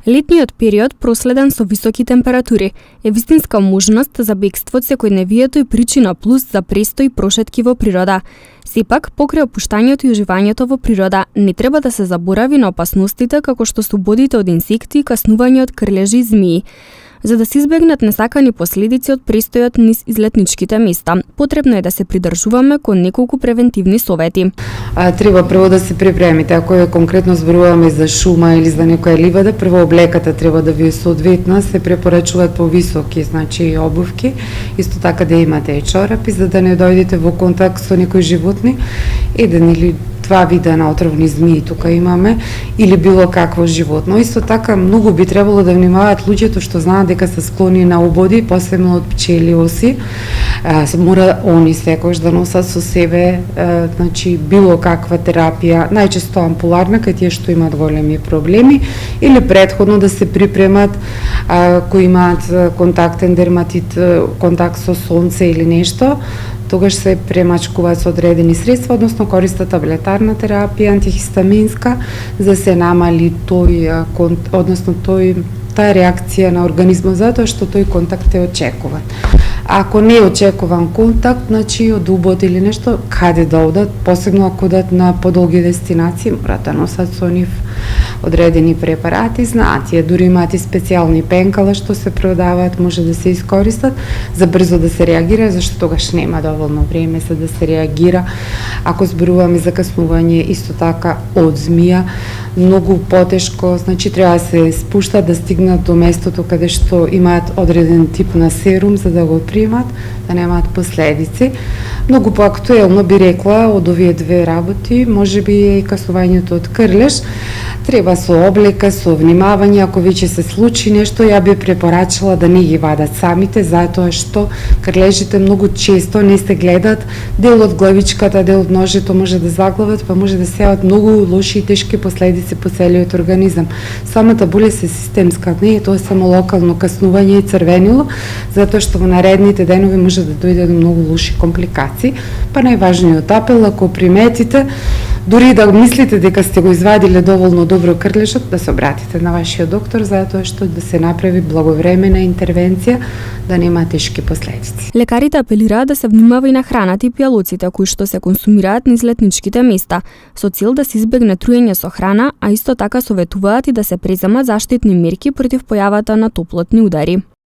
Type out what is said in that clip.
Летниот период, проследен со високи температури, е вистинска можност за бегство од секојдневието и причина плюс за престој и прошетки во природа. Сепак, покрај опуштањето и уживањето во природа, не треба да се заборави на опасностите како што се убодите од инсекти и каснување од крлежи и змии. За да се избегнат несакани последици од престојот низ излетничките места, потребно е да се придржуваме кон неколку превентивни совети. Треба прво да се припремите, ако е конкретно зборуваме за шума или за некоја ливада, прво облеката треба да ви е соодветна, се препорачуваат повисоки, значи обувки, исто така да имате и чорапи, за да не дојдете во контакт со некои животни, еден или два вида на отровни змии тука имаме, или било какво животно. Исто така, многу би требало да внимаваат луѓето што знаат дека се склони на ободи, посебно од пчели и оси. Мора они секојаш да носат со себе, значи, било каква терапија, најчесто ампуларна, кај тие што имаат големи проблеми, или претходно да се припремат кои имаат контактен дерматит, контакт со сонце или нешто, тогаш се премачкуваат со одредени средства, односно користат таблетарна терапија, антихистаминска, за да се намали таа реакција на организмот, затоа што тој контакт е очекуван. Ако не е очекуван контакт, значи од убод или нешто, каде да одат, посебно ако одат на подолги дестинации, мора да носат со нив одредени препарати, знаат ја, дури имаат и специјални пенкала што се продаваат, може да се искористат за брзо да се реагира, зашто тогаш нема доволно време за да се реагира. Ако зборуваме за каснување, исто така од змија, многу потешко, значи треба да се спуштат да стигнат до местото каде што имаат одреден тип на серум за да го примат, да немаат последици. Многу поактуелно би рекла од овие две работи, можеби е и каснувањето од крлеж. Треба со облека, со внимавање, ако веќе се случи нешто, ја би препорачала да не ги вадат самите, затоа што крлежите многу често не се гледат, дел од главичката, дел од ножето може да заглават, па може да се јават многу лоши и тешки последици по целиот организам. Самата болест е системска, не е тоа само локално каснување и црвенило, затоа што во наредните денови може да дојде до многу лоши компликации. Па најважниот апел, ако приметите, дури да мислите дека сте го извадиле доволно добро крлежот, да се обратите на вашиот доктор, затоа што да се направи благовремена интервенција, да нема тешки последици. Лекарите апелираат да се внимава и на храната и пијалоците кои што се консумираат низ летничките места, со цел да се избегне труење со храна, а исто така советуваат и да се преземат заштитни мерки против појавата на топлотни удари.